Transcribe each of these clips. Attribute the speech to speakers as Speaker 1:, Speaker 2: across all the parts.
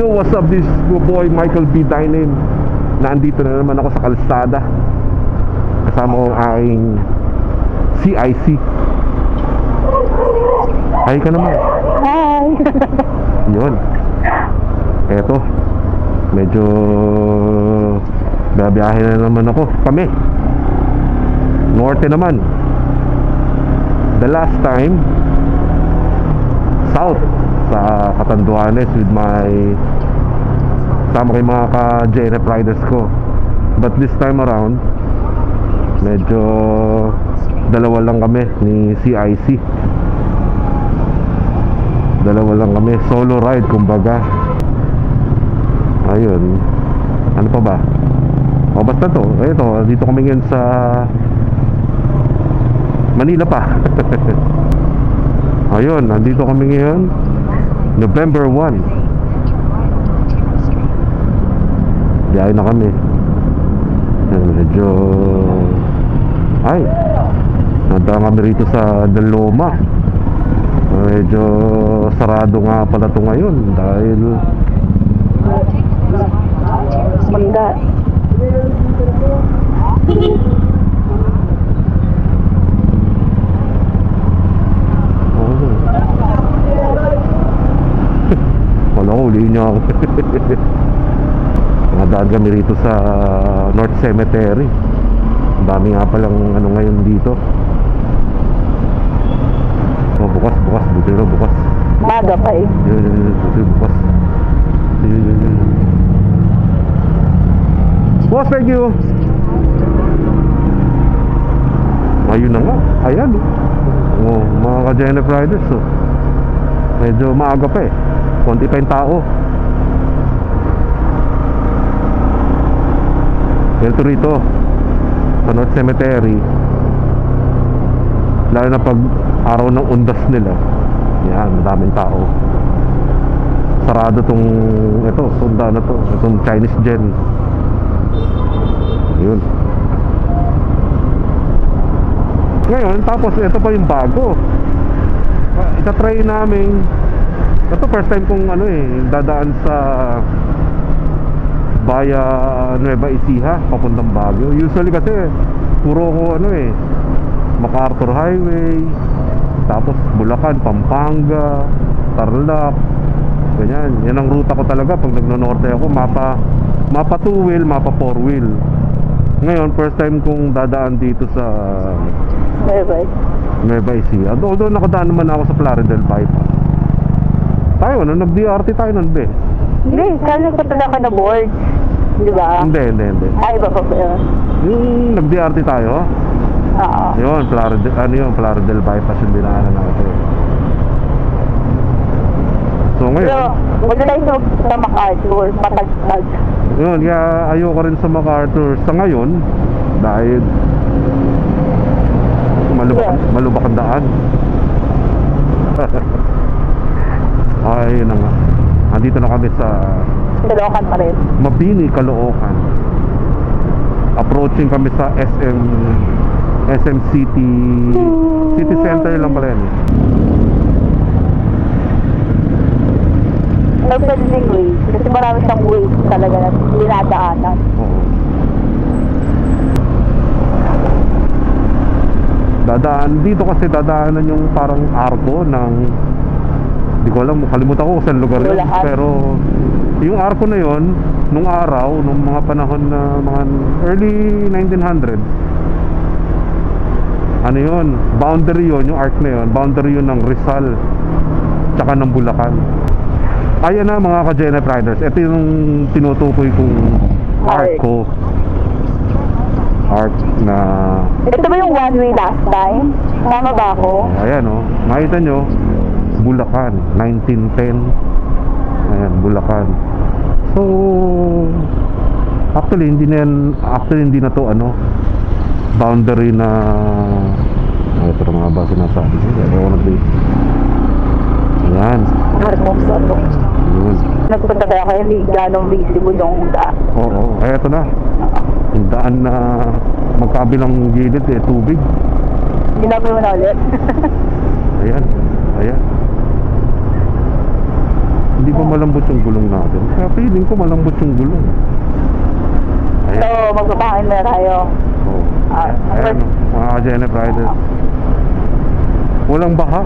Speaker 1: Yo, what's up? This is your boy Michael B. Dinin. Nandito na naman ako sa kalsada. Kasama ko ang aking CIC. Hi ka naman.
Speaker 2: Hi!
Speaker 1: Yun. Eto, medyo babiyahe na naman ako. Kami norte naman. The last time south sa Catanduanes with my sama kay mga ka-JNF riders ko. But this time around medyo dalawa lang kami ni CIC. Dalawa lang kami, solo ride kumbaga. Ayun. Ano pa ba? O basta to, ito, dito kami ngayon sa Manila pa. Ayun, nandito kami ngayon November 1. Biyahe na kami. Medyo ay nandang kami rito sa Daloma. Medyo sarado nga pala ito ngayon dahil
Speaker 2: Manda. wala ko, ulihin niyo ako. Nadaan kami rito sa North Cemetery. Ang dami nga palang ano ngayon dito. Oh, bukas, buti na bukas. Maga pa eh.
Speaker 1: Buti bukas. Boss, thank you. Ayun na nga, ayan oh, mga ka-JNF riders oh. Medyo maaga pa eh. Konti pa yung tao. Ganito rito sa North Cemetery, lalo na pag araw ng undas nila, yan, madaming tao. Sarado tong ito, sunda na to, itong Chinese Gen. Yun. Ngayon, tapos ito pa yung bago. Itatry namin. Ito first time kong ano dadaan sa via Nueva Ecija papuntang Baguio. Usually kasi puro ko MacArthur Highway, tapos Bulacan, Pampanga, Tarlac, ganyan. Yan ang ruta ko talaga pag nagno-norte ako. Mapa 2 wheel, mapa 4 wheel. Ngayon first time kong dadaan dito sa Nueva Ecija. Although nakadaan naman ako sa Plaridel bypass. Tayo, nag-DRT tayo nun, be?
Speaker 2: Hindi, kala ko talaga na board. Di ba?
Speaker 1: Hindi.
Speaker 2: Ay, iba pa ba yun?
Speaker 1: Yung nag-DRT tayo,
Speaker 2: Oo.
Speaker 1: yun, Plaridel bypass yung dinaanan natin. So
Speaker 2: Pero,
Speaker 1: ngayon,
Speaker 2: wala na ito sa MacArthur, matag-tag.
Speaker 1: yun, kaya ayoko rin sa MacArthur sa ngayon dahil malubak ang daan. Ay, yun na nga. Andito na kami sa
Speaker 2: Caloocan pa rin.
Speaker 1: Mabini, Caloocan. Approaching kami sa SM City Center lang pala yan.
Speaker 2: Nag-building way. Kasi marami siyang way talaga na dinadaanan.
Speaker 1: Oo. Dadaan dito kasi dadaanan yung parang arko ng, di ko alam, kalimutan ko kung saan lugar yun.
Speaker 2: Bulacan.
Speaker 1: Pero yung arko na yun nung araw, nung mga panahon na mga early 1900s, ano yun, boundary yun, yung arc na yun, boundary yun ng Rizal tsaka ng Bulacan. Ayan na mga ka-JNF riders, ito yung tinutukoy kong arco. Arc na
Speaker 2: Ito ba yung one way last time? Tama ba ako?
Speaker 1: ayan makita nyo, Bulacan 1910. Ayan, Bulacan. So actually hindi na to boundary na ito na mga ba sinasabi ko. Ayan. Yun.
Speaker 2: Nagpunta tayo kayo, hindi ganong visible yung daan.
Speaker 1: Oo, eto na. Yung daan na magkabilang gilid tubig.
Speaker 2: Ginamay mo na ulit.
Speaker 1: Ayan. Hindi pa malambot yung gulong natin. Kaya feeling ko malambot yung gulong.
Speaker 3: So, magpapakin na tayo.
Speaker 1: Oh. Ayan, mga ka-Jenep Riders. Walang baha.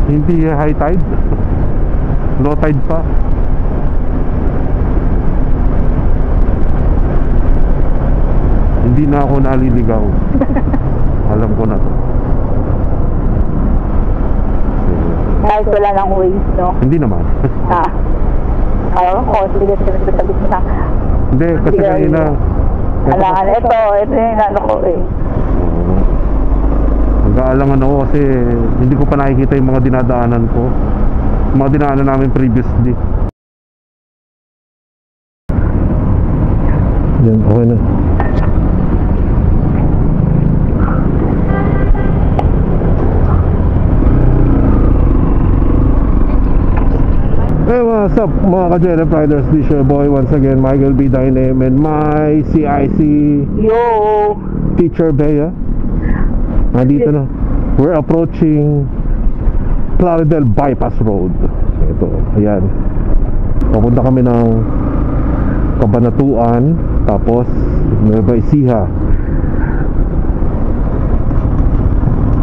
Speaker 1: Hindi high tide. Low tide pa. Hindi na ako naliligaw. Alam ko na to.
Speaker 3: Kahit wala ng ways, no?
Speaker 1: Hindi naman.
Speaker 3: Ayaw ko, sige na.
Speaker 1: Hindi, kasi kanina
Speaker 3: Alangan, ito yung ano ko eh.
Speaker 1: nag-aalangan ako kasi hindi ko pa nakikita yung mga dinadaanan ko. Mga dinaanan namin previously. Yan, okay na. Hey, what's up mga ka-Jenep Riders? This is your boy once again, Michael B. Dynam, and my CIC
Speaker 3: Yo!
Speaker 1: Teacher Bea. Nandito na. We're approaching Plaridel Bypass Road. Ito, ayan. Papunta kami ng Cabanatuan, tapos Nueva Ecija.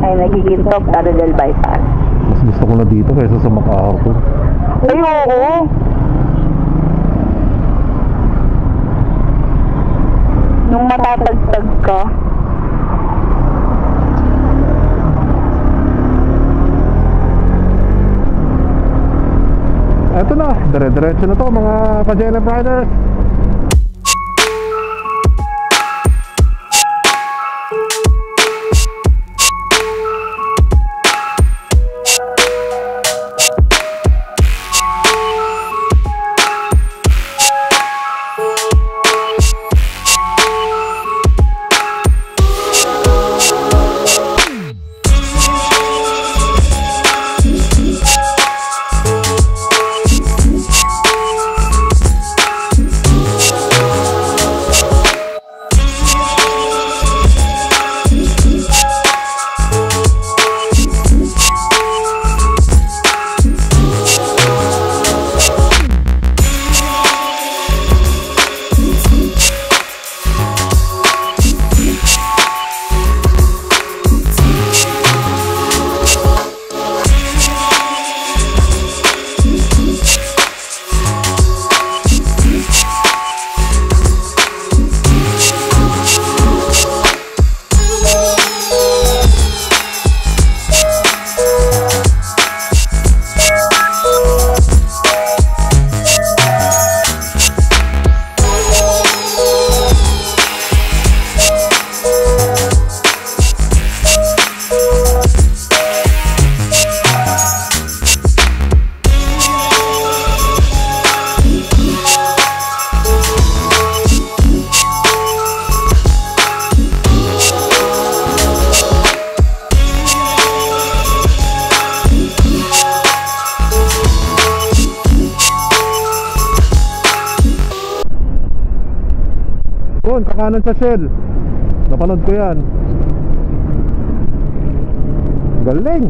Speaker 3: Ay, nagiginto, Plaridel Bypass.
Speaker 1: Mas gusto ko na dito kaysa sa MacArthur.
Speaker 3: Ay, oo! Nung matatagtag ka,
Speaker 1: Eto na, dire-diretso na to mga ka-Jenep Riders. Doon, kakanan sa Shell. Napanood ko yan. Galing.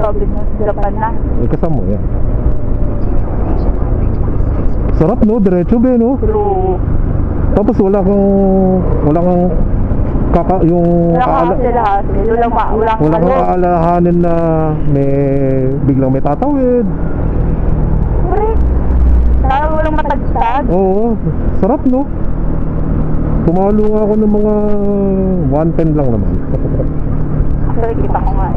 Speaker 3: sabi mo, Japan na.
Speaker 1: Kasama mo yan. Sarap no, diretso be no.
Speaker 3: True.
Speaker 1: Tapos wala kang yung
Speaker 3: Wala kang
Speaker 1: kang aalahanin na biglang may tatawid.
Speaker 3: Correct. Saka walang matagtag.
Speaker 1: Oo, sarap no. Pumalo nga ako ng mga 110 lang naman.
Speaker 3: Actually, kita ko nga.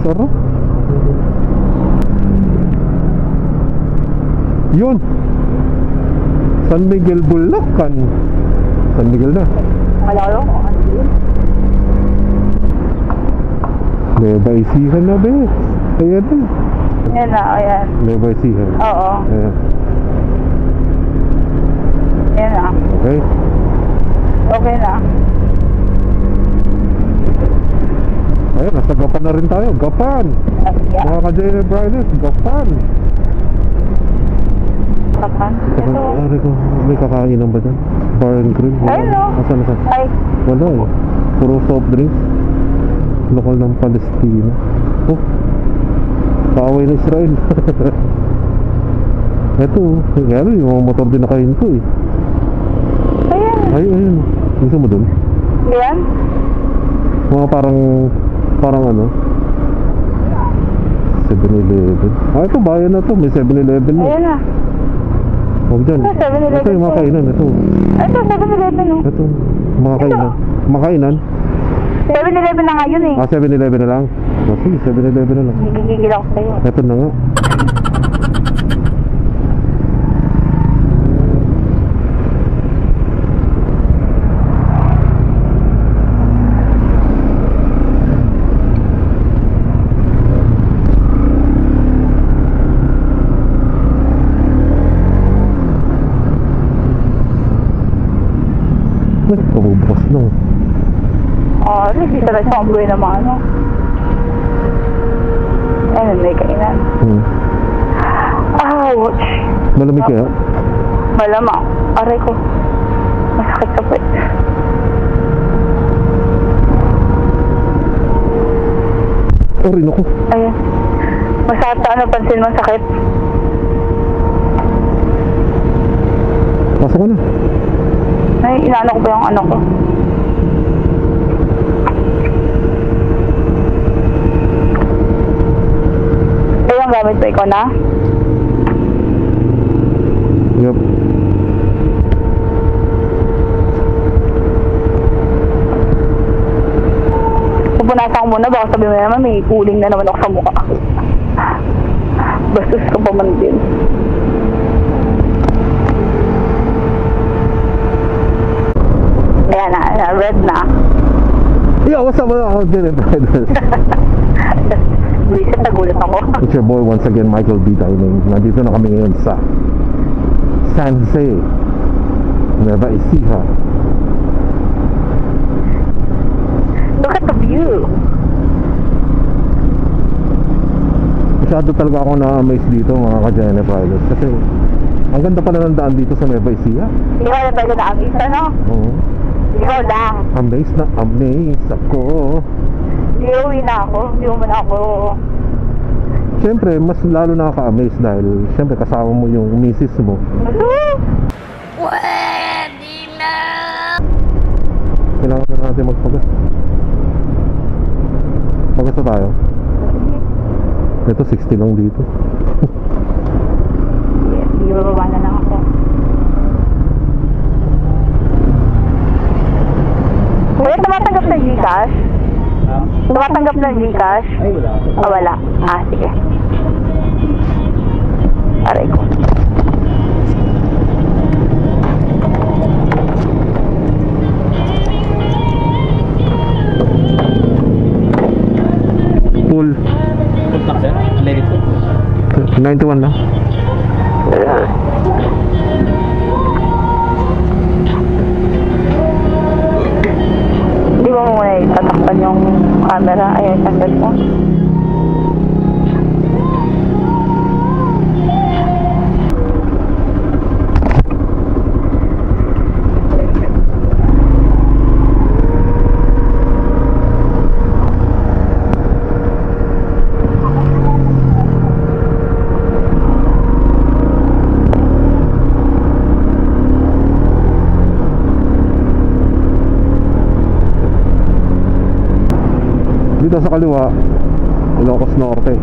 Speaker 1: Sarap. Yun, San Miguel, Bulacan. San Miguel na.
Speaker 3: Malalo ko. Ano yun?
Speaker 1: Nueva Ecija na be. Ayan na.
Speaker 3: Yan na, ayan.
Speaker 1: Nueva Ecija.
Speaker 3: Oo.
Speaker 1: Ayan.
Speaker 3: Yan na.
Speaker 1: Okay.
Speaker 3: Okay na.
Speaker 1: Ayan, nasa Gapan na rin tayo. Gapan.
Speaker 3: Yeah.
Speaker 1: Mga ka-Jenep Riders, Gapan.
Speaker 3: Kapan. Ito.
Speaker 1: Ari ko, may kakainan ba dyan? Bar and grill?
Speaker 3: Ayun no.
Speaker 1: Asan?
Speaker 3: Ay.
Speaker 1: Wala eh. Puro soft drinks. Lokal ng Palestina. Oh.
Speaker 2: Kaaway ng Israel. Ito, gano'n yung mga motor din nakahinto eh.
Speaker 3: Ayan.
Speaker 2: Ay, ayun. Gusto mo dun?
Speaker 3: Ayan.
Speaker 2: Mga parang ano 7-Eleven. Ah, ito bayan na to. May 7-Eleven na.
Speaker 3: Ayan na.
Speaker 2: Huwag dyan.
Speaker 3: Ito, 7-Eleven
Speaker 2: Ito yung mga
Speaker 3: to.
Speaker 2: kainan. Ito.
Speaker 3: Ito, 7-Eleven oh.
Speaker 2: Ito. Mga kainan. Mga kainan.
Speaker 3: 7-Eleven na nga yun eh.
Speaker 2: Ah, 7-Eleven na lang. Ah, sige, 7-Eleven na lang.
Speaker 3: Gigigil ako sa'yo.
Speaker 2: Ito na nga. Ay, pabubukas na.
Speaker 3: Oh, at least isa na isang buhay naman ano. Ayun, may kainan. Ouch!
Speaker 2: Malamig kaya?
Speaker 3: Malamang. Aray ko. Masakit sa puwet.
Speaker 2: Oh, rin ako.
Speaker 3: Ayan. Masakit sa ano, pansin mo sakit.
Speaker 2: Pasok ka na.
Speaker 3: Ay, inaano ko ba yung ano ko? Ay, yung gamit ba ikaw na?
Speaker 2: Yup.
Speaker 3: Pupunasan ko muna, baka sabi mo naman may uling na naman ako sa mukha. Bastos ka pa man din. Ayan na, red na.
Speaker 2: Yo, what's up mga ka-Jenep Riders?
Speaker 3: Buwisit, nagulat ako.
Speaker 2: It's your boy once again, Michael B. Dining. Nandito na kami ngayon sa San Jose, Nueva Ecija.
Speaker 3: Look at the view.
Speaker 2: Masyado talaga ako na-amaze dito mga ka-Jenep Riders. Kasi ang ganda pala ng daan dito sa Nueva Ecija.
Speaker 3: Ikaw na talaga na-amaze, ano?
Speaker 2: Oo.
Speaker 3: Ikaw lang.
Speaker 2: Amaze na amaze ako.
Speaker 3: Hindi uwi na ako. Hindi mo na ako.
Speaker 2: Siyempre, mas lalo nakaka-amaze dahil siyempre kasama mo yung misis mo.
Speaker 3: Pwede na.
Speaker 2: Kailangan na natin magpagas. Pagas na tayo. Ito 60 lang dito.
Speaker 3: Hindi bababa na lang ako. Kuya, tumatanggap ng Gcash? Tumatanggap ng Gcash?
Speaker 4: Ay, wala.
Speaker 3: Ah, wala. Ah, sige. Aray ko.
Speaker 2: Full
Speaker 4: Full tank, sir? Let it go.
Speaker 2: 91 lang.
Speaker 3: Di ba mo muna itatakpan yung camera? Ayan, sa cellphone.
Speaker 2: Dito sa kaliwa, Ilocos Norte,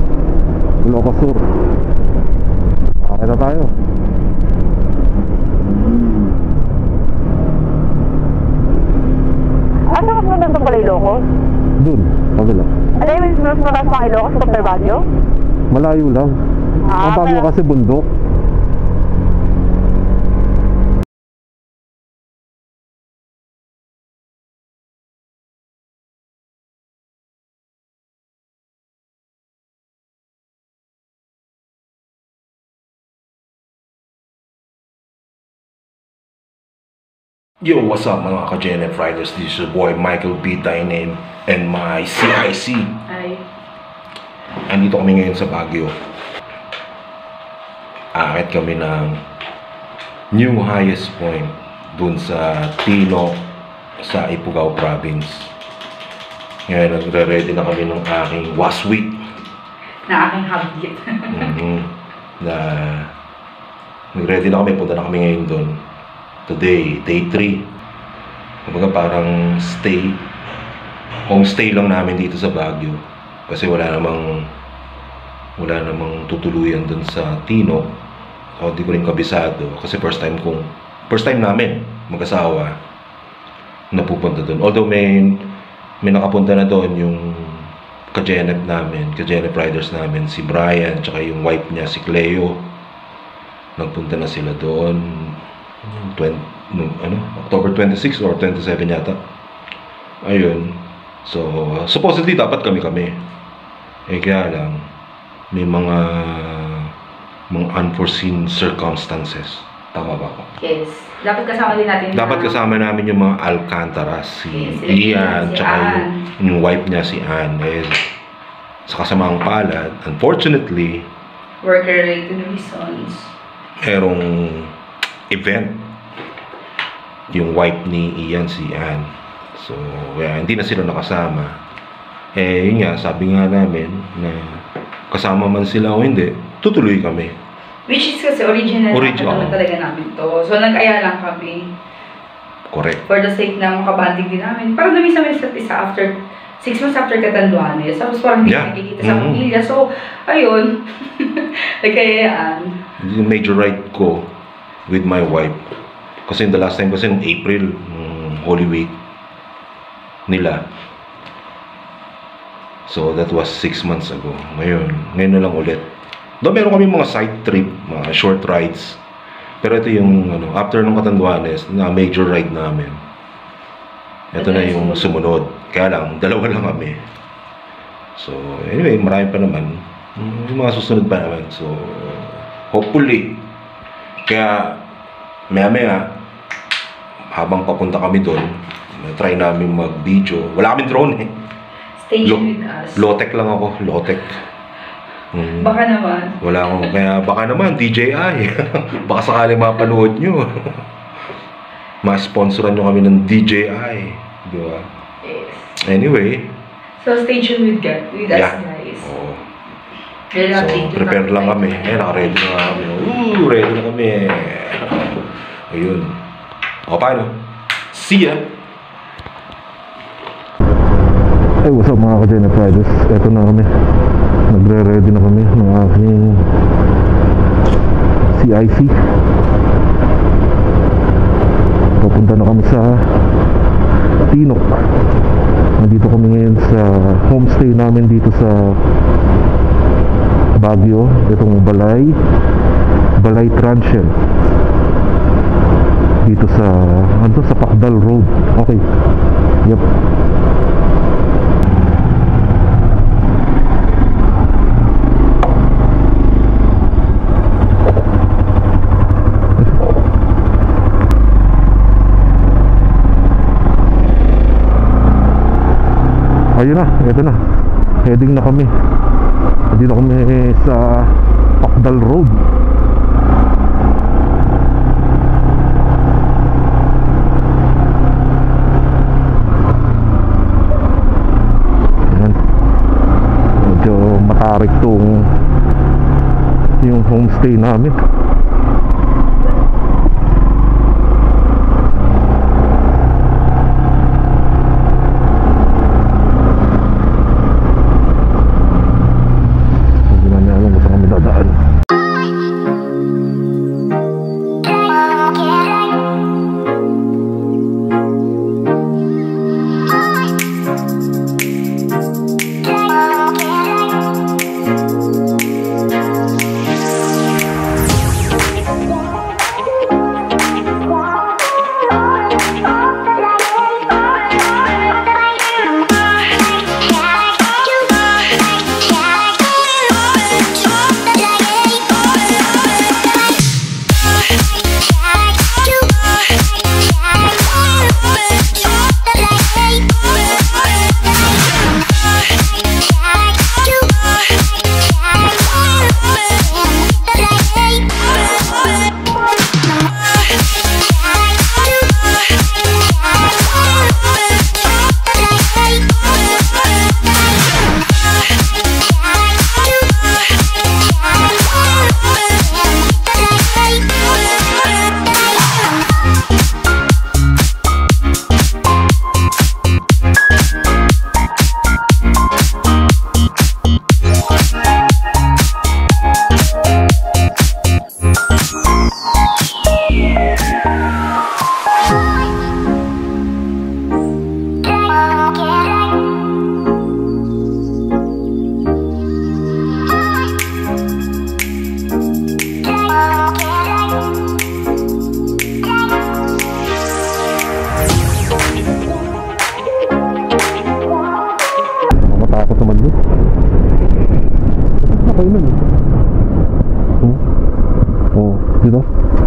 Speaker 2: Ilocos Sur. Okay na tayo.
Speaker 3: Ano mas mataas pa pala Ilocos?
Speaker 2: Dun, kabila.
Speaker 3: Ano yung mas mataas pang Ilocos kapag Baguio?
Speaker 2: Malayo lang. Ang Baguio
Speaker 3: pero-
Speaker 2: kasi bundok.
Speaker 5: Yo, what's up mga ka-Jenep Riders? This is your boy Michael B. Dining and my CIC.
Speaker 3: Ay.
Speaker 5: Andito kami ngayon sa Baguio. Aakit kami ng new highest point dun sa Tino sa Ifugao Province. Ngayon, nagre-ready na kami ng aking waswit
Speaker 3: na aking habit.
Speaker 5: Na nag-ready na kami, punta na kami ngayon doon. Today, day 3. Kumbaga parang homestay lang namin dito sa Baguio. Kasi wala namang tutuluyan doon sa Tino. So, di ko rin kabisado. Kasi first time namin mag-asawa na pupunta doon. Although may nakapunta na doon yung ka-Genep Riders namin, si Brian, tsaka yung wife niya, si Cleo. Nagpunta na sila doon October 26 or 27 yata. Ayun. So, supposedly dapat kami. Kaya lang, may mga unforeseen circumstances. Tama ba ako?
Speaker 3: Yes. Dapat kasama din natin.
Speaker 5: Dapat kasama namin yung mga Alcantara, si Ian, tsaka yung wife niya, si Ann. Sa kasamaang palad, unfortunately,
Speaker 3: work-related reasons.
Speaker 5: Merong event yung wife ni Ian, si Ann. So, hindi na sila nakasama. Yun nga, sabi nga namin na kasama man sila o hindi, tutuloy kami.
Speaker 3: Which is kasi original naman talaga namin to. So, nag-aya lang kami.
Speaker 5: Correct.
Speaker 3: For the sake na makabanding din namin. Parang namiss namin sa isa after 6 months after Catanduanes. Tapos parang hindi nakikita sa pamilya. So, ayun. Nagkayaan.
Speaker 5: Yung major ride ko with my wife. Kasi the last time kasi noong April, Holy Week nila. So, that was 6 months ago. Ngayon na lang ulit. Doon meron kami mga side trip, mga short rides. Pero ito yung, after ng Catanduanes, na major ride namin. Ito na yung sumunod. Kaya lang, dalawa lang kami. So, anyway, marami pa naman. Yung mga susunod pa naman. So, hopefully, kaya, maya-maya, habang papunta kami doon, try namin mag-video. Wala kaming drone eh.
Speaker 3: Stay tuned with us.
Speaker 5: Low-tech lang ako. Low-tech.
Speaker 3: Baka naman.
Speaker 5: Wala akong, kaya baka naman, DJI. Baka sakaling mapanood nyo. Ma-sponsoran nyo kami ng DJI. Di ba?
Speaker 3: Yes.
Speaker 5: Anyway.
Speaker 3: So, stay tuned with us, guys.
Speaker 5: Oo.
Speaker 3: So,
Speaker 5: prepare lang kami. Naka-ready na kami. Ready na kami. Ayun. O, paano? See ya!
Speaker 2: Hey, what's up mga ka-Genep Riders? Eto na kami. Nagre-ready na kami ng aking CIC. Papunta na kami sa Tinok. Nandito kami ngayon sa homestay namin dito sa Baguio. Itong Balay Transient. Dito sa sa Pacdal Road. Okay. Yep. Ayun na, eto na. Heading na kami. Dito kami sa Pacdal Road. Ayan. Medyo matarik tong yung homestay namin.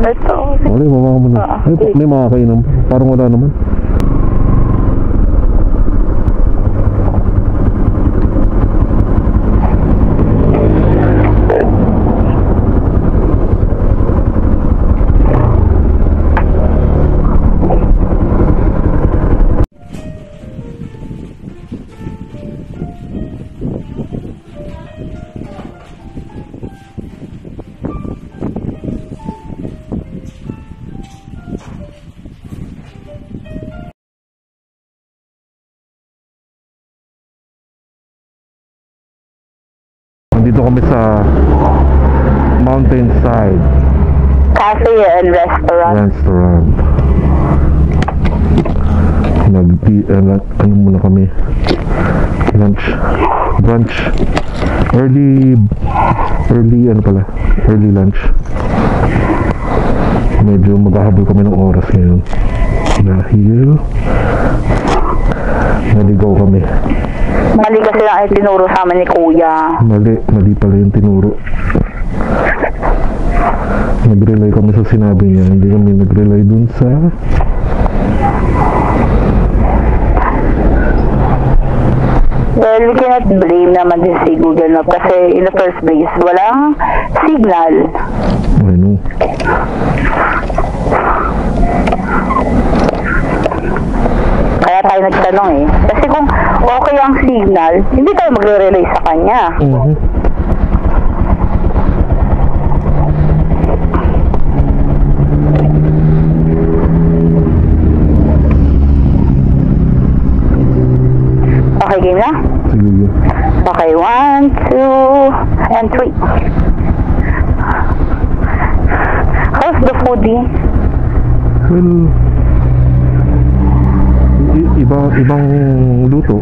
Speaker 6: Ito.
Speaker 2: Wala, baba mo na. Ay, may makakainom. Parang wala naman. Nandito kami sa Mountainside
Speaker 6: Cafe and restaurant.
Speaker 2: Restaurant. Ano muna kami? Lunch. Brunch. Early lunch. Medyo maghahabol kami ng oras ngayon. Dahil naligaw kami.
Speaker 6: Mali kasi lang ay tinuro sa amin ni Kuya.
Speaker 2: Mali pala yung tinuro. Nag-relay kami sa sinabi niya, hindi kami nag-relay dun sa
Speaker 6: Well, we cannot blame naman din si Google Map kasi in the first place, walang signal.
Speaker 2: ano.
Speaker 6: Kaya tayo nagtanong eh. Kasi kung okay ang signal, hindi tayo magre-relay sa kanya. Okay, game na?
Speaker 2: Sige.
Speaker 6: Okay, 1, 2, and 3. How's the foodie?
Speaker 2: Well, ibang luto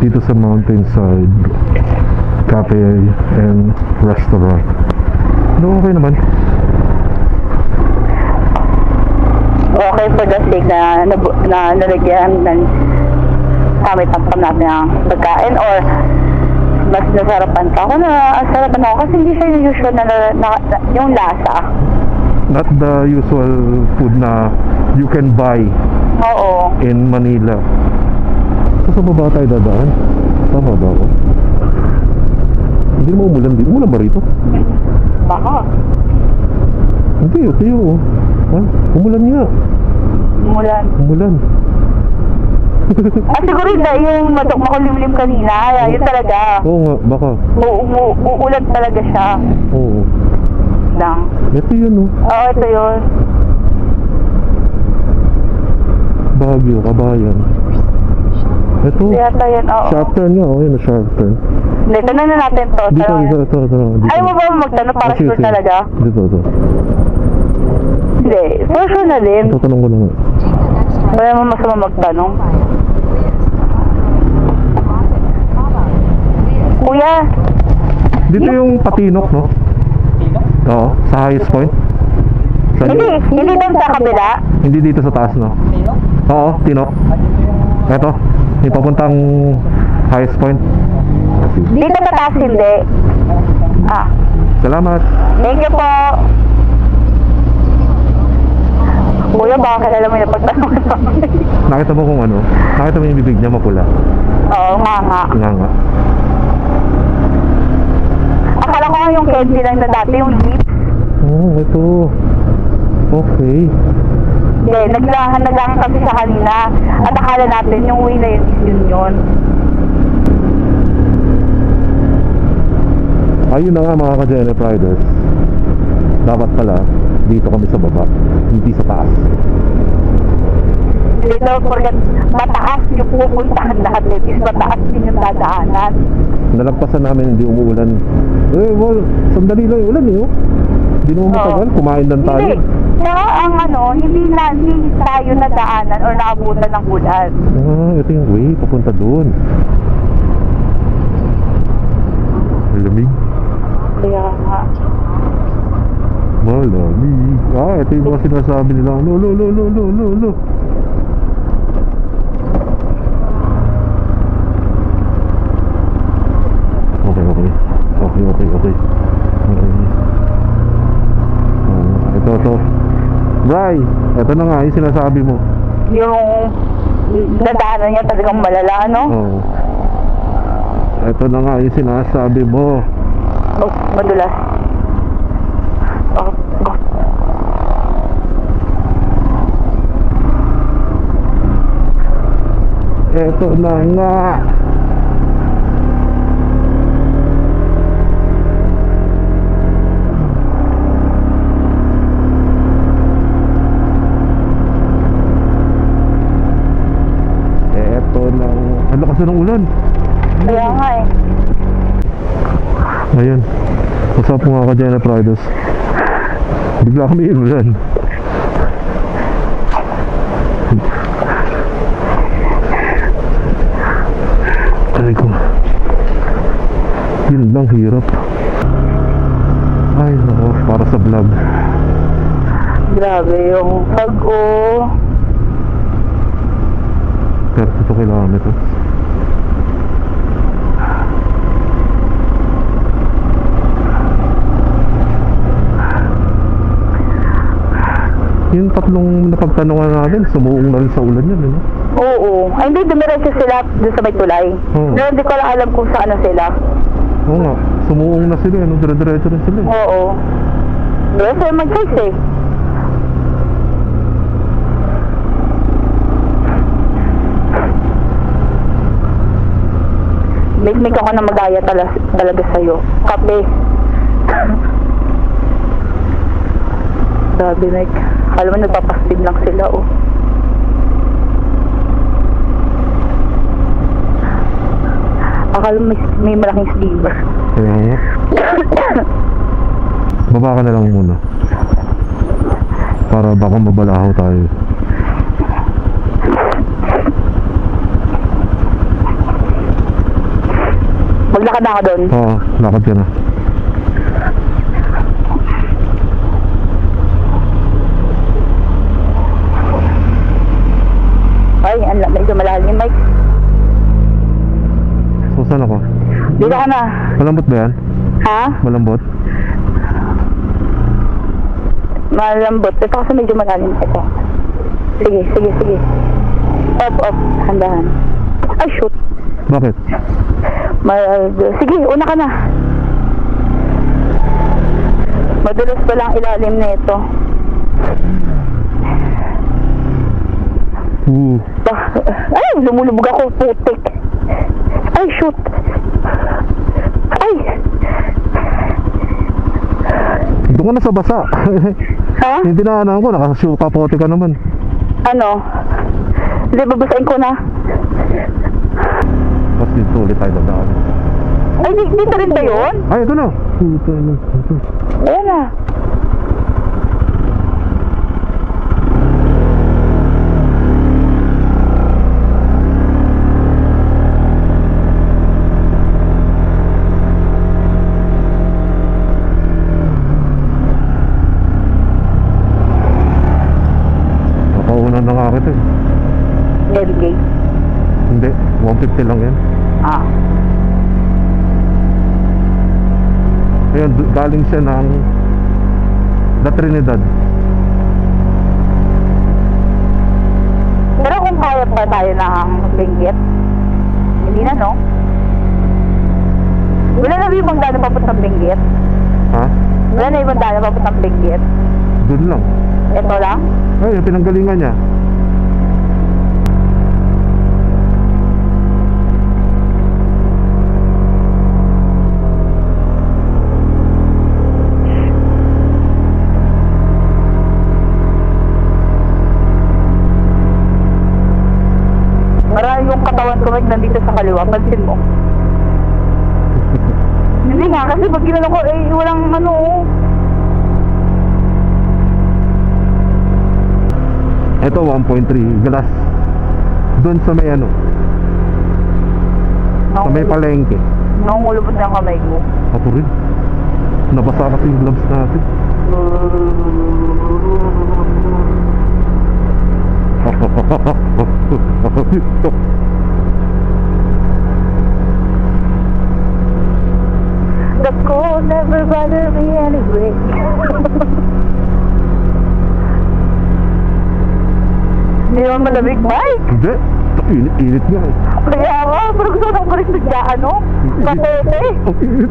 Speaker 2: dito sa Mountainside Cafe and Restaurant. No, okay naman.
Speaker 6: Okay for the sake na nalagyan ng kamit-tampam natin ang pagkain or mas nasarapan ka ako na sarapan ako kasi hindi siya yung usual na yung lasa.
Speaker 2: Not the usual food na you can buy
Speaker 6: Oo.
Speaker 2: in Manila. So, sa baba tayo dadaan? Tama ba ako? Hindi naman umulan dito. Umulan ba rito?
Speaker 6: Baka.
Speaker 2: Hindi, okay yun. Ha? Umulan nga. Umulan.
Speaker 6: Siguro yung makulimlim kanina. Yun talaga.
Speaker 2: Oo nga, baka.
Speaker 6: Uulan talaga siya.
Speaker 2: Oo.
Speaker 6: Lang.
Speaker 2: Ito yun, oh.
Speaker 6: Oo, ito yun.
Speaker 2: Baguio, Kabayan. Ito.
Speaker 6: Yata yan, oo.
Speaker 2: Sharp turn nga, oh. Yun, sharp turn.
Speaker 6: Hindi, tanong na natin to.
Speaker 2: Dito.
Speaker 6: Ayaw mo ba magtanong para
Speaker 2: Sige,
Speaker 6: sure
Speaker 2: sige.
Speaker 6: talaga?
Speaker 2: Dito.
Speaker 6: Hindi, for sure na din.
Speaker 2: Tatanong ko na nga.
Speaker 6: Wala mo masama magtanong. Kuya,
Speaker 2: Dito yung Patinok, no? Oo, sa highest point. Sa
Speaker 6: hindi doon sa kabila.
Speaker 2: Hindi dito sa taas, no? Oo, Tinok. Eto, yung papuntang highest point.
Speaker 6: Dito sa taas hindi.
Speaker 2: Salamat.
Speaker 6: Thank you po. Kuya, baka kilala mo yung pagtanong sa akin.
Speaker 2: Nakita mo kung ano? Nakita mo yung bibig niya mapula?
Speaker 6: Oo, nga.
Speaker 2: Nga.
Speaker 6: Akala ko nga yung candy lang na dati, yung lips.
Speaker 2: Ito. Okay.
Speaker 6: Hindi, naglahan kami sa kanina. At akala natin yung way na yun.
Speaker 2: Ayun na nga mga ka-Jenef Riders. Dapat pala, dito kami sa baba, hindi sa taas.
Speaker 6: Don't forget, mataas yung pupuntahan lahat is mataas din yung dadaanan.
Speaker 2: Nalagpasan namin, hindi umuulan. Well, sandali lang yung ulan eh. Hindi naman matagal, kumain lang tayo.
Speaker 6: Hindi. Kaya ang hindi tayo nadaanan or naabutan ng ulan.
Speaker 2: Ito yung way, papunta doon. Malamig.
Speaker 6: Kaya nga.
Speaker 2: Malamig. Ito yung mga sinasabi nila. Lo. Okay. Ito.
Speaker 1: Bray, eto na nga yung sinasabi mo.
Speaker 6: Yung nadaanan niya talagang malala, no?
Speaker 1: Oo. Eto na nga yung sinasabi mo.
Speaker 6: Oh, madulas. Oh, go.
Speaker 1: Eto na nga. Eto na. Ang lakas na ng ulan.
Speaker 6: Kaya nga eh.
Speaker 1: Ayun. Usap mo nga ka dyan na Fridays. Bigla kami inulan. Aray ko. Yun lang, hirap. Ay, nako, para sa vlog.
Speaker 6: Grabe yung pag-o.
Speaker 1: 32 kilometers. Yung tatlong napagtanungan natin, sumuong na rin sa ulan yun, ano?
Speaker 6: Oo. Ay, hindi, dumiretso sila doon sa may tulay.
Speaker 1: Oo.
Speaker 6: Pero hindi ko lang alam kung saan na sila.
Speaker 1: Oo nga, sumuong na sila, ano? Dire-diretso rin sila.
Speaker 6: Oo. Pero sa'yo mag-choice eh. Make ako na magaya talaga sa'yo. Kape. Grabe, Mike. Alam mo, nagpapastig lang sila, oh. Akala mo may malaking sliver.
Speaker 1: Kaya nga. Baba ka na lang muna. Para baka mabalahaw tayo.
Speaker 6: Maglakad na ako doon.
Speaker 1: Oo, lakad ka na.
Speaker 6: Ay, medyo malalim, Mike.
Speaker 1: So, saan ako?
Speaker 6: Dito ka na.
Speaker 1: Malambot ba yan?
Speaker 6: Ha?
Speaker 1: Malambot?
Speaker 6: Malambot. Ito kasi medyo malalim. Ito. Sige, sige, sige. Up. Handahan. Ay, shoot.
Speaker 1: Bakit?
Speaker 6: Sige, una ka na. Madulas pa lang ilalim na ito. Ay, lumulubog ako, putik. Ay, shoot. Ay.
Speaker 1: Doon ka na sa basa.
Speaker 6: Ha?
Speaker 1: Hindi na ko, nakashoot kapote ka naman.
Speaker 6: Ano? Hindi, babasain ko na.
Speaker 1: Tapos dito ulit tayo dadaan.
Speaker 6: Ay, dito rin ba yun?
Speaker 1: Ay, ito na. Puta na.
Speaker 6: Ayan na.
Speaker 1: Nakaunan na nga kita eh.
Speaker 6: Navigate.
Speaker 1: Hindi, 150 lang yan.
Speaker 6: Ah.
Speaker 1: Ayun, galing siya ng La Trinidad.
Speaker 6: Pero kung kaya pa tayo ng Benguet, hindi na, no? Wala na ba ibang daan papuntang Benguet?
Speaker 1: Ha?
Speaker 6: Wala na ibang daan papuntang Benguet?
Speaker 1: Doon lang.
Speaker 6: Ito lang?
Speaker 1: Ay, yung pinanggalingan niya.
Speaker 6: Marami yung katawan ko nandito sa kaliwa, pansin mo. Hindi nga, kasi pag ginano ko, walang ano.
Speaker 1: Ito 1.3 glass. Doon sa may ano, sa may palengke.
Speaker 6: Nangungulubot na ang kamay ko.
Speaker 1: Ako rin. Nabasa kasi yung gloves natin.
Speaker 6: The cold never bothered me anyway. Hindi naman malamig, Mike.
Speaker 2: Hindi. Init nga eh.
Speaker 6: Kaya nga, pero gusto nang ko rin ano? Katete.
Speaker 2: Ang init.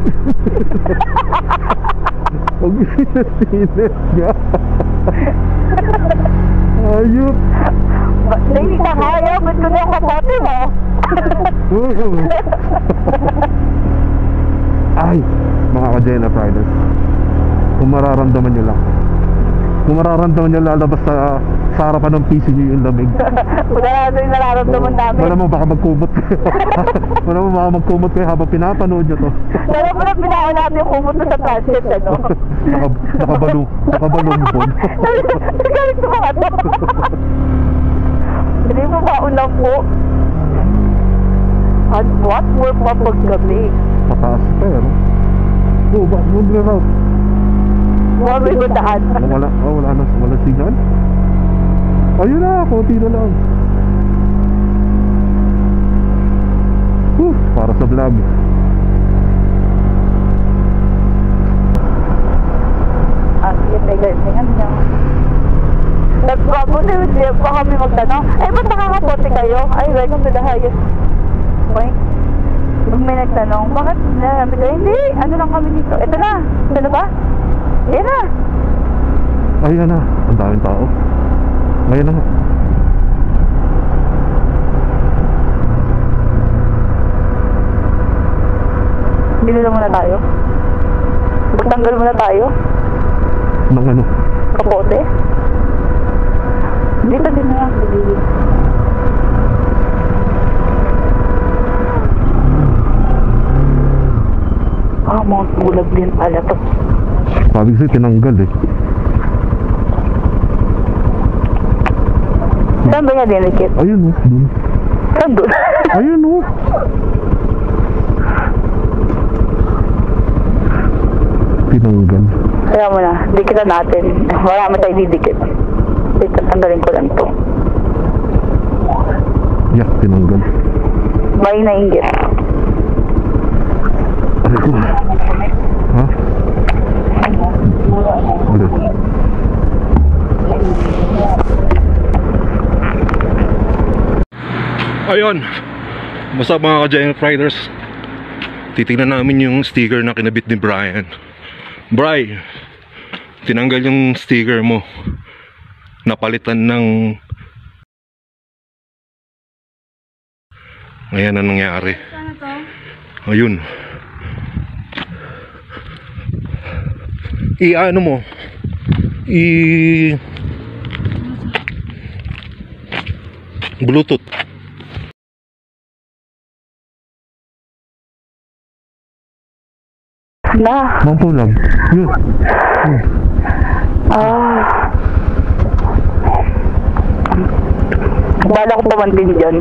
Speaker 2: Ang init nga. Ayop.
Speaker 6: Hindi ka kaya, ba't ko na yung kapote mo?
Speaker 2: Ay, mga ka-Jenna Fridays, kung mararamdaman nyo lang, kung mararamdaman nyo lalabas sa harapan ng PC nyo yung lamig,
Speaker 6: Wala natin yung nararamdaman namin.
Speaker 2: wala mo baka magkumot kayo. Wala mo baka magkumot kayo habang pinapanood nyo to.
Speaker 6: Alam mo na pinakaw natin yung kumunto sa transit, ano?
Speaker 2: Nakabalungbon.
Speaker 6: Galit ko mga to. Hindi mo maunang po. At what more pa paggabi?
Speaker 2: Pataas pa eh, no? Oo, ba? Mag-route.
Speaker 6: Huwag may bataan.
Speaker 2: Wala signal? Ayun na, konti na lang. Para sa vlog.
Speaker 6: Yun ay ganyan niya. Nagpapunta yun, pa kami magtanong, ay ba't nakakapote kayo? Ay, welcome to the highest point. Pag may nagtanong, bakit namin kayo? Hindi, ano lang kami dito. Ito na, ito na ba? Yan na.
Speaker 2: Ayan na, ang daming tao. Ayan na.
Speaker 6: Binila muna tayo. Pagtanggal muna tayo.
Speaker 2: Nang ano?
Speaker 6: Kapote. Dito din na lang. Mount Bulag din pala to.
Speaker 2: Sabi kasi tinanggal eh.
Speaker 6: Saan ba niya dinikit?
Speaker 2: Ayun oh, dun.
Speaker 6: Saan doon?
Speaker 2: Ayun oh. Tinanggal.
Speaker 6: Kaya mo na, dikitan natin. Marami tayo didikit. Dito, tanggalin ko lang to.
Speaker 2: Yak, tinanggal.
Speaker 6: May nainggit.
Speaker 2: Aray ko. Ha? Ulit.
Speaker 5: Ayun, basta mga ka-Giant Riders, titignan namin yung sticker na kinabit ni Brian. Bri, tinanggal yung sticker mo, napalitan ng... Ayan na nangyari.
Speaker 3: Ano to?
Speaker 5: Ayun. I-ano mo, Bluetooth.
Speaker 6: Na.
Speaker 2: Mampulag. Yun.
Speaker 6: Bala ko pamantin dyan.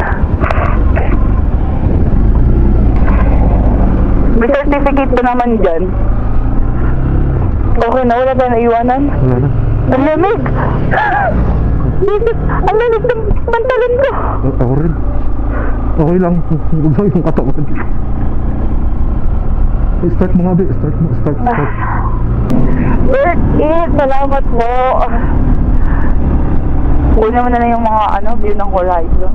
Speaker 6: May certificate pa naman dyan. Okay na, wala tayo naiwanan.
Speaker 2: Wala na.
Speaker 6: Ang lamig! Ang lamig ng pantalon ko!
Speaker 2: Ako rin. Okay lang. Huwag lang yung katawan. Start mo nga be. Start mo. Start.
Speaker 6: Worth it! Salamat po! Kunin mo na lang yung mga view ng horizon.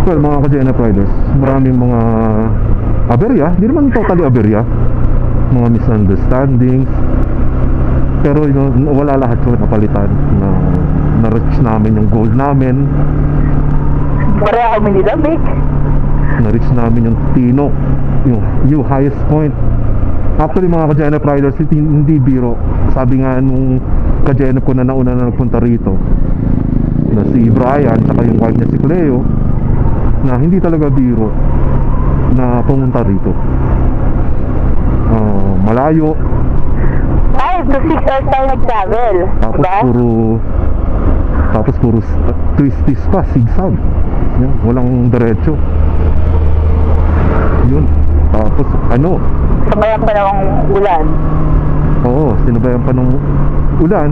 Speaker 2: Well, mga ka-Jenna Riders, maraming mga aberya. Hindi naman totally aberya. Mga misunderstandings. Pero wala lahat ko napalitan na na-reach namin yung goal namin.
Speaker 6: Pareha kami ni Lamig.
Speaker 2: Na-reach namin yung Tino, yung highest point. Actually mga ka-Jenna Riders, hindi biro. Sabi nga nung ka-Jenna ko na nauna na nagpunta rito, na si Brian saka yung wife niya si Cleo, na hindi talaga biro na pumunta rito. Malayo.
Speaker 6: 5 to 6 hours tayo nag-travel.
Speaker 2: Tapos puro twisties pa, zigzag. Yan, walang diretso. Yun. Tapos
Speaker 6: Sabayan pa ng ulan.
Speaker 2: Oo, sinabayan pa ng ulan.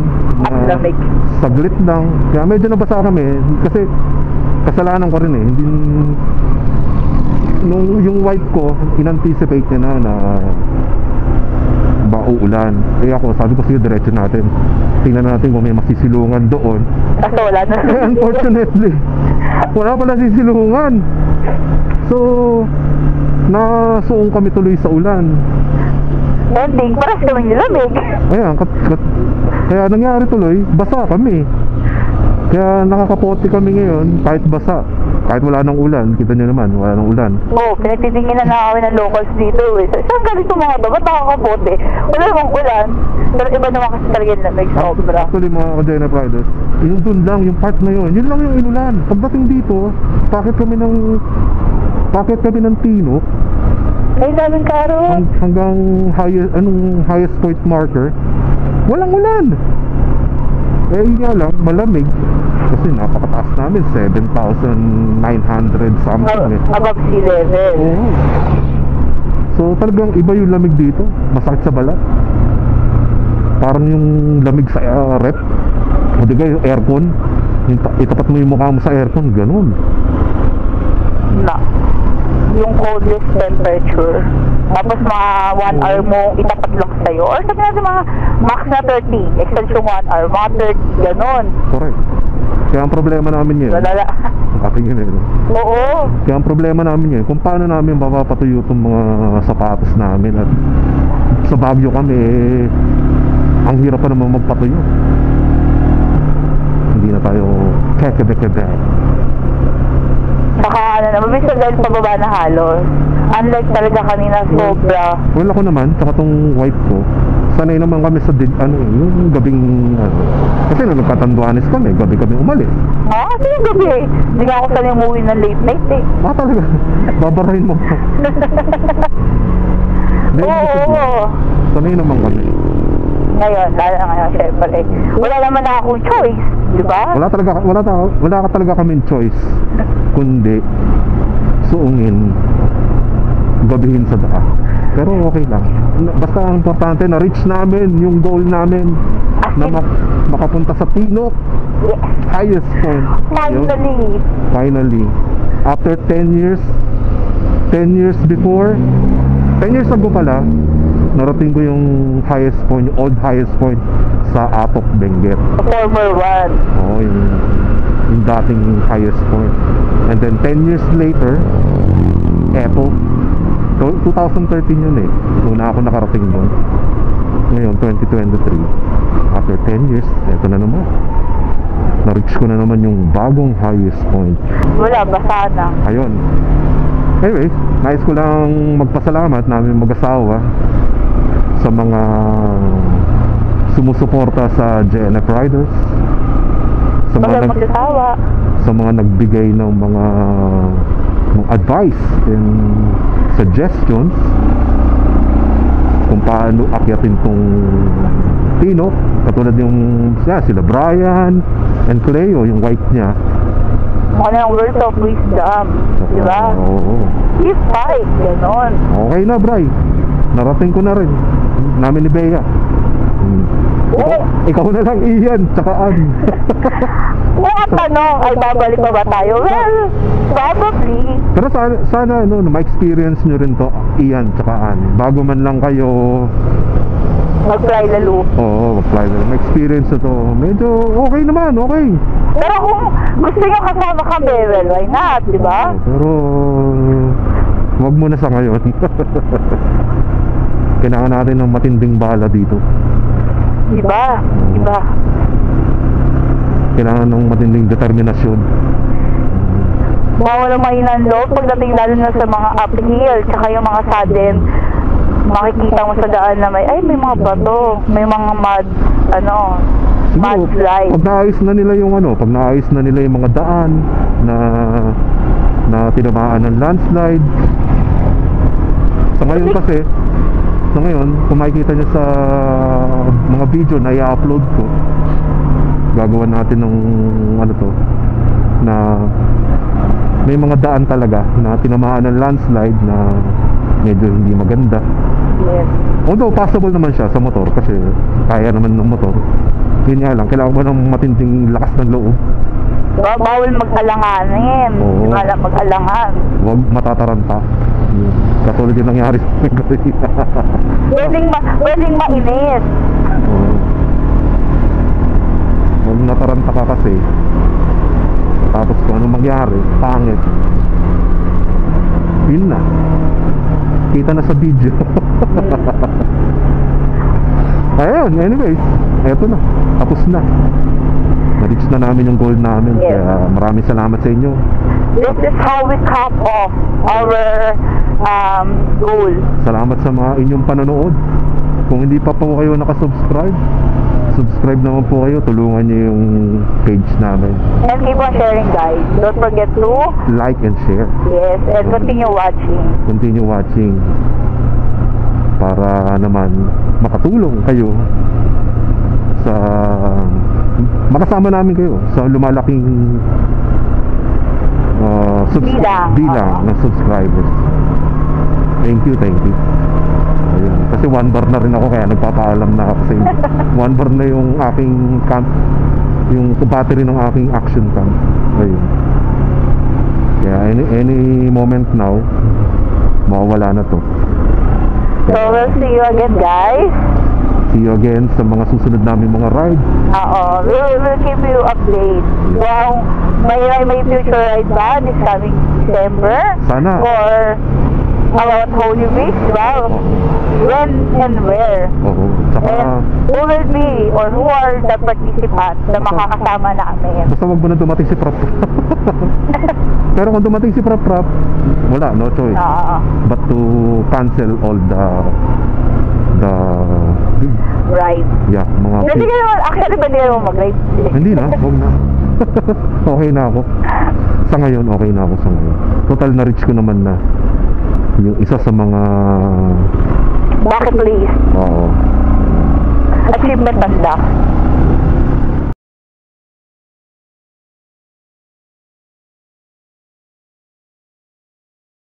Speaker 6: At lamig.
Speaker 2: Saglit lang. Kaya medyo nabasa kami. Kasi kasalanan ko rin eh. Hindi, yung wife ko, in-anticipate niya na baka uulan. Eh ako, sabi ko sige, diretso natin. Tingnan natin kung may masisilungan doon.
Speaker 6: Kaso wala na.
Speaker 2: Eh, unfortunately, wala pala sisilungan. So, nasuong kami tuloy sa ulan.
Speaker 6: Ending, paras kami nilamig.
Speaker 2: Ayan, kaya nangyari tuloy, basa kami. Kaya nakakapote kami ngayon, kahit basa. Kahit wala nang ulan, kita nyo naman, wala nang ulan.
Speaker 6: Oo, pinagtitinginan na kami ng locals dito eh. Saan galing itong mga ba? Ba't nakakapote? Wala namang ulan. Pero iba naman kasi talaga yung lamig, sobra.
Speaker 2: Actually mga ka-Jenna Riders, yung dun lang, yung part na yun lang yung inulan. Pagdating dito, pakit kami ng Tino
Speaker 6: Ay, daming karo.
Speaker 2: hanggang highest point marker, walang ulan. Eh yun nga lang, malamig. Kasi napakataas namin, 7,900 something eh.
Speaker 6: Above sea level.
Speaker 2: Oo. So talagang iba yung lamig dito. Masakit sa balat. Parang yung lamig sa rep. O di ba yung aircon, itapat mo yung mukha mo sa aircon, ganun.
Speaker 6: Na. Yung coldest temperature. Tapos mga 1 hour mo itapat lang sa'yo. Or sabi natin mga max na 30. Extension 1 hour. Mga 30. Ganon.
Speaker 2: Correct. Kaya ang problema namin yun,
Speaker 6: Lalala.
Speaker 2: katingin eh.
Speaker 6: Oo.
Speaker 2: Kaya ang problema namin yun, kung paano namin mapapatuyo itong mga sapatos namin. At sa Baguio kami, ang hirap pa naman magpatuyo. Hindi na tayo kekebe-kebe.
Speaker 6: Saka ano na, mabilis na dahil pababa na halos. Unlike talaga kanina, sobra.
Speaker 2: Well, ako naman, tsaka tong wife ko, sanay naman kami sa yung gabing kasi nung nagkatanduanes kami, gabi umalis.
Speaker 6: Kasi yung gabi eh. Hindi nga ako sanay umuwi ng late night eh.
Speaker 2: Talaga, babarahin mo.
Speaker 6: Oo.
Speaker 2: Sanay naman kami.
Speaker 6: Ngayon, lalo na ngayon, syempre. Wala naman na akong choice, di ba?
Speaker 2: Wala ka talaga kaming choice kundi suungin, gabihin sa daan. Pero okay lang. Basta ang importante na reach namin yung goal namin na makapunta sa Tino.
Speaker 6: Yes.
Speaker 2: Highest point.
Speaker 6: Finally.
Speaker 2: Finally. After 10 years before, 10 years ago pala, narating ko yung highest point, yung old highest point sa Atok, Benguet.
Speaker 6: Former one.
Speaker 2: Oo, yung dating highest point. And then 10 years later, eto, 2013 yun eh. Una ako nakarating doon. Ngayon, 2023. After 10 years, eto na naman. Na-reach ko na naman yung bagong highest point.
Speaker 6: Wala, basa na.
Speaker 2: Ayun. Anyway, nais ko lang magpasalamat namin mag-asawa sa mga sumusuporta sa JNF Riders, sa mga nagbigay ng mga advice and suggestions kung paano akyatin tong Tino, katulad yung sila Brian and Cleo, yung wife niya.
Speaker 6: Ano yung words of wisdom, di ba?
Speaker 2: Oo.
Speaker 6: Keep fight, gano'n.
Speaker 2: Okay na, Bri. Narating ko na rin. Namin ni Bea. Ikaw na lang, Ian, tsaka Ann.
Speaker 6: Kung ang tanong ay babalik pa ba tayo? Well, probably.
Speaker 2: Pero sana ma-experience nyo rin to, Ian, tsaka Ann. Bago man lang kayo
Speaker 6: mag-fly lalo.
Speaker 2: Oo, mag-fly lalo. Ma-experience na to. Medyo okay naman, okay.
Speaker 6: Pero kung gusto nyo kasama kami, well, why not, di ba?
Speaker 2: Pero wag mo na sa ngayon. Kailangan natin ng matinding bala dito.
Speaker 6: Diba? Diba?
Speaker 2: Kailangan ng matinding determinasyon.
Speaker 6: Walang mahinang loob pagdating lalo na sa mga uphill tsaka yung mga sudden makikita mo sa daan na may mga bato, may mga mud slide.
Speaker 2: Pag naayos na nila yung mga daan na tinamaan ng landslide. Sa ngayon, kung makikita nyo sa mga video na i-upload ko, gagawa natin ng na may mga daan talaga na tinamaan ng landslide na medyo hindi maganda.
Speaker 6: Yes.
Speaker 2: Although possible naman siya sa motor kasi kaya naman ng motor. Yun nga lang, kailangan mo ng matinding lakas ng loob
Speaker 6: Bawal mag-alanganin.
Speaker 2: Oo.
Speaker 6: Di ba mag-alangan?
Speaker 2: Huwag matataranta. Katulad yung nangyari sa akin kanina.
Speaker 6: Pwedeng mainit.
Speaker 2: Oo. Huwag nataranta ka kasi. Tapos kung ano mangyari, pangit. Yun na. Kita na sa video. Ayun, anyways, eto na. Tapos na. Na-reach na namin yung goal namin.
Speaker 6: Yes.
Speaker 2: Kaya maraming salamat sa inyo.
Speaker 6: This is how we cap off our goal.
Speaker 2: Salamat sa mga inyong panonood. Kung hindi pa po kayo nakasubscribe, subscribe naman po kayo. Tulungan nyo yung page namin.
Speaker 6: And keep on sharing, guys. Don't forget to
Speaker 2: Like and share.
Speaker 6: yes, and continue watching.
Speaker 2: Continue watching. Para naman makatulong kayo sa makasama namin kayo sa lumalaking bilang ng subscribers. Thank you. Ayun. Kasi 1 bar na rin ako kaya nagpapaalam na ako sa inyo. 1 bar na yung aking yung battery ng aking action cam. Ayun. Kaya any moment now mawawala na to.
Speaker 6: So we'll see you again, guys.
Speaker 2: See you again sa mga susunod namin mga rides.
Speaker 6: We'll keep you update. Wow, may future ride ba this coming December?
Speaker 2: Sana.
Speaker 6: Or about Holy Week, wow. When and where?
Speaker 2: Oo. Tsaka
Speaker 6: And who will be or who are the participants na makakasama namin?
Speaker 2: basta wag mo na dumating si Prap. Pero kung dumating si Prap, wala, no choice but to cancel all the
Speaker 6: Right.
Speaker 2: mga
Speaker 6: Hindi ka naman, actually pwede naman mag-ride.
Speaker 2: hindi na, wag na. Okay na ako. Sa ngayon, okay na ako sa ngayon. Total na reach ko naman na yung isa sa mga
Speaker 6: Bucket list.
Speaker 2: oo.
Speaker 6: Achievement unlocked.